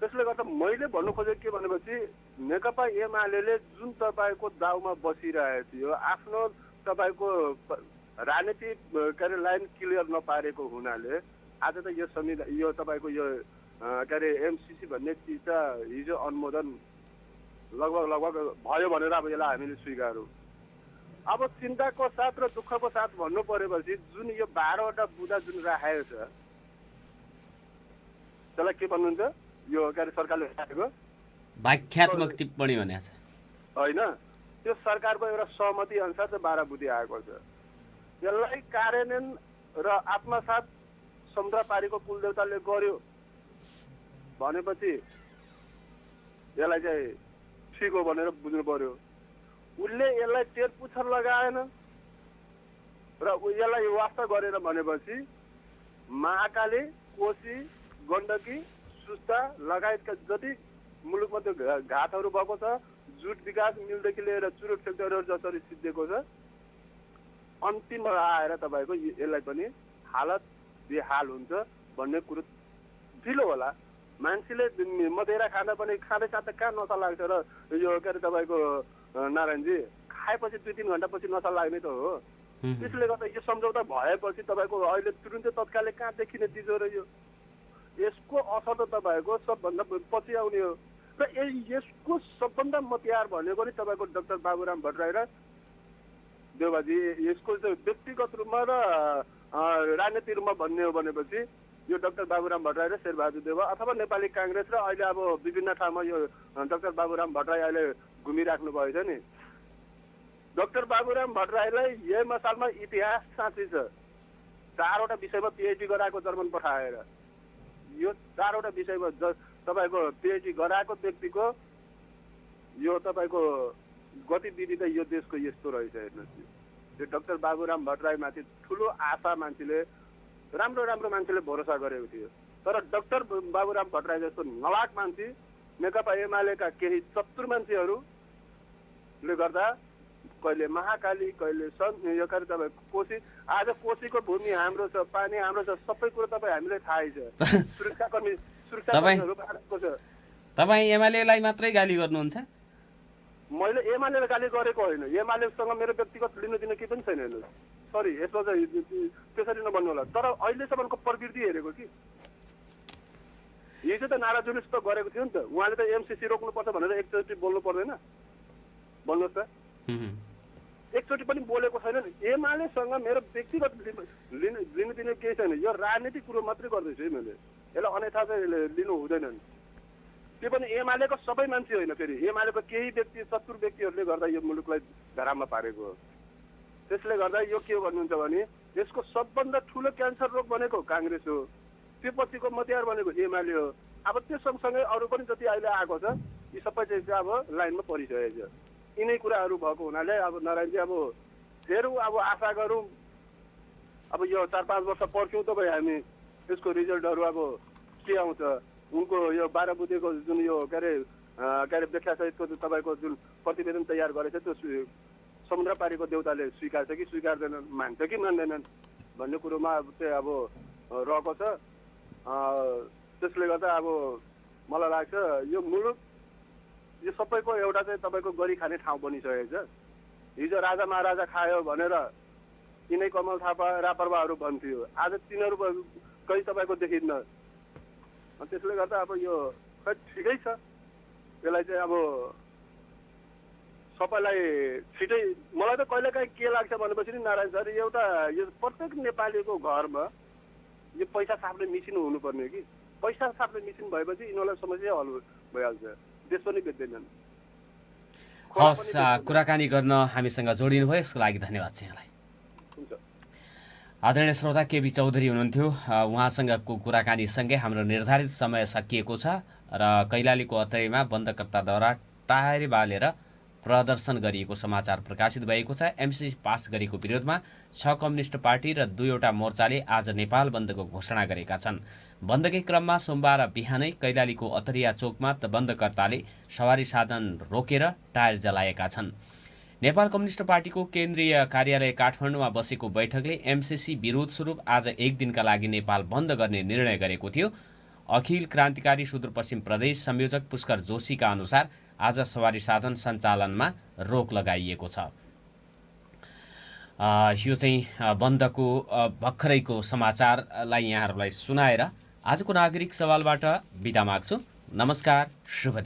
त्यसले गर्दा मैले भन्नु खोजेको के भनेपछि नेकपा एमाले जुन तपाईँको दाउमा बसिरहेको थियो आफ्नो तपाईँको राजनीति के अरे लाइन क्लियर नपारेको हुनाले आज त यो संविधान यो तपाईँको यो के अरे एमसिसी भन्ने चिज त हिजो अनुमोदन लगभग भयो भनेर अब यसलाई हामीले स्वीकारौँ। अब चिन्ताको साथ र दुःखको साथ भन्नु परेपछि जुन यो 12वटा बुँदा जुन राखेको छ त्यसलाई के भन्नुहुन्छ यो के अरे सरकारले राखेको व्याख्यात्मक टिप्पणी भनेको छ होइन, त्यो सरकारको एउटा सहमति अनुसार चाहिँ 12 बुँदी आएको छ। यसलाई कार्यान्वयन र आत्मसात समुद्र पारीको कुलदेवताले गर्यो भनेपछि यसलाई चाहिँ ठिक हो भनेर बुझ्नु पर्यो। उसले यसलाई टेर पुच्छर लगाएन र यसलाई वास्ता गरेर भनेपछि महाकाली, कोशी, गण्डकी, सुस्ता लगायतका जति मुलुकमा त्यो घाटहरू भएको छ, जुट विकास मिलदेखि लिएर चुरोट फ्याक्ट्रीहरू जसरी सिद्धिएको छ, अन्तिममा आएर तपाईँको यसलाई पनि हालत बेहाल हुन्छ भन्ने कुरो ढिलो होला। मान्छेले मदिरा खाँदा पनि खाँदै खाँदै कहाँ नसा लाग्छ र यो के अरे तपाईँको नारायणजी खाएपछि 2-3 घन्टापछि नसा लाग्ने त हो। त्यसले गर्दा यो सम्झौता भएपछि तपाईँको अहिले तुरुन्तै तत्कालै कहाँ देखिने चिज हो र यसको असर त तपाईँको सबभन्दा पछि आउने हो। र यसको सबभन्दा मतियार भनेको नि तपाईँको डाक्टर बाबुराम भट्टराई र देउबाजी। यसको चाहिँ व्यक्तिगत रूपमा र राजनीतिक रूपमा भन्ने हो भनेपछि यो डाक्टर बाबुराम भट्टराई र शेरबहादुर देउवा अथवा नेपाली काङ्ग्रेस र अहिले अब विभिन्न ठाउँमा यो डाक्टर बाबुराम भट्टराई अहिले घुमिराख्नु भएको छ नि। डाक्टर बाबुराम भट्टराईलाई यही मसालमा इतिहास साँच्ची छ। 4वटा विषयमा पिएचडी गराएको जर्मन पठाएर यो 4वटा विषयमा तपाईँको पिएचडी गराएको व्यक्तिको यो तपाईँको गतिविधि त यो देशको यस्तो रहेछ हेर्नुहोस्। यो डाक्टर बाबुराम भट्टराईमाथि ठुलो आशा मान्छेले राम्रो मान्छेले भरोसा गरेको थियो। तर डाक्टर बाबुराम भट्टराई जस्तो नलायक मान्छे नेकपा एमालेका केही चतुर मान्छेहरूले गर्दा कहिले महाकाली कहिले यो के अरे तपाईँको कोशी, आज कोशीको भूमि हाम्रो छ, पानी हाम्रो छ, सबै कुरो तपाईँ हामीलाई थाहै छ। सुरक्षाकर्मीहरू बाँडेको छ। तपाईँ एमालेलाई मात्रै गाली गर्नुहुन्छ? मैले एमालेलाई गाली गरेको होइन। एमालेसँग मेरो व्यक्तिगत लिनु दिनु केही पनि छैन। हेर्नुहोस्, सरी यसमा चाहिँ त्यसरी नभन्नु होला। तर अहिलेसम्मको प्रवृत्ति हेरेको कि हिजो त नारा जुलुस त गरेको थियो नि त। उहाँले त एमसिसी रोक्नुपर्छ भनेर एकचोटि बोल्नु पर्दैन? भन्नुहोस् त, एकचोटि पनि बोलेको छैन नि। एमालेसँग मेरो व्यक्तिगत लिनु दिनु केही छैन। यो राजनीतिक कुरो मात्रै गर्दैछु है मैले। यसलाई अन्यथा चाहिँ लिनु हुँदैन। त्यो पनि एमालेको सबै मान्छे होइन, फेरि एमालेको केही व्यक्ति चतुर व्यक्तिहरूले गर्दा यो मुलुकलाई धराममा पारेको हो। त्यसले गर्दा यो के भन्नुहुन्छ भने यसको सबभन्दा ठुलो क्यान्सर रोग भनेको काङ्ग्रेस हो, त्यो पछिको मतियार भनेको एमाले हो। अब त्यो सँगसँगै अरू पनि जति अहिले आएको छ यी सबै चाहिँ अब लाइनमा परिसकेको छ। यिनै कुराहरू भएको हुनाले अब नारायणजी अब फेरि अब आशा गरौँ अब यो 4-5 वर्ष पर्ख्यौँ तपाईँ हामी यसको रिजल्टहरू अब के आउँछ। उनको यो 12 बुँदेको जुन यो के अरे व्याख्यासहितको तपाईँको जुन प्रतिवेदन तयार गरेछ त्यो समुद्र पारीको देउताले स्वीकार्छ कि स्वीकार्दैनन्, मान्छ कि मान्दैनन् भन्ने कुरोमा चाहिँ अब रहेको छ। त्यसले गर्दा अब मलाई लाग्छ यो मुलुक यो सबैको एउटा चाहिँ तपाईँको गरी खाने ठाउँ बनिसकेको छ। हिजो राजा महाराजा खायो भनेर यिनै कमल थापा रापरवाहरू भन्थ्यो, आज तिनीहरू कहीँ तपाईँको देखिन्न। त्यसले गर्दा अब यो खै ठिकै छ। यसलाई चाहिँ अब सबैलाई छिटै मलाई त कहिलेकाहीँ के लाग्छ भनेपछि नि नारायण सर एउटा यो प्रत्येक नेपालीको घरमा यो पैसा छाप्ने मिसिन हुनुपर्ने हो कि। पैसा छाप्ने मिसिन भएपछि यिनीहरूलाई समस्या हल भइहाल्छ, देश पनि बेच्दैनन्। हस्, कुराकानी गर्न हामीसँग जोडिनु भयो यसको लागि धन्यवाद छ यहाँलाई। आदरणीय श्रोता केबी चौधरी हुनुहुन्थ्यो। उहाँसँगको कुराकानीसँगै हाम्रो निर्धारित समय सकिएको छ र कैलालीको अत्तरीमा बन्दकर्ताद्वारा टायर बालेर प्रदर्शन गरिएको समाचार प्रकाशित भएको छ। एमसिसी पास गरेको विरोधमा 6 कम्युनिस्ट पार्टी र 2वटा मोर्चाले आज नेपाल बन्दको घोषणा गरेका छन्। बन्दकै क्रममा सोमबार बिहानै कैलालीको अतरिया चोकमा बन्दकर्ताले सवारी साधन रोकेर टायर जलाएका छन्। नेपाल कम्युनिस्ट पार्टीको केन्द्रीय कार्यालय काठमाडौँमा बसेको बैठकले एमसिसी विरोध स्वरूप आज एक दिनका लागि नेपाल बन्द गर्ने निर्णय गरेको थियो। अखिल क्रान्तिकारी सुदूरपश्चिम प्रदेश संयोजक पुष्कर जोशीका अनुसार आज सवारी साधन सञ्चालनमा रोक लगाइएको छ। यो चाहिँ बन्दको भर्खरैको समाचारलाई यहाँहरूलाई सुनाएर आजको नागरिक सवालबाट बिदा माग्छु। नमस्कार, शुभ दिन।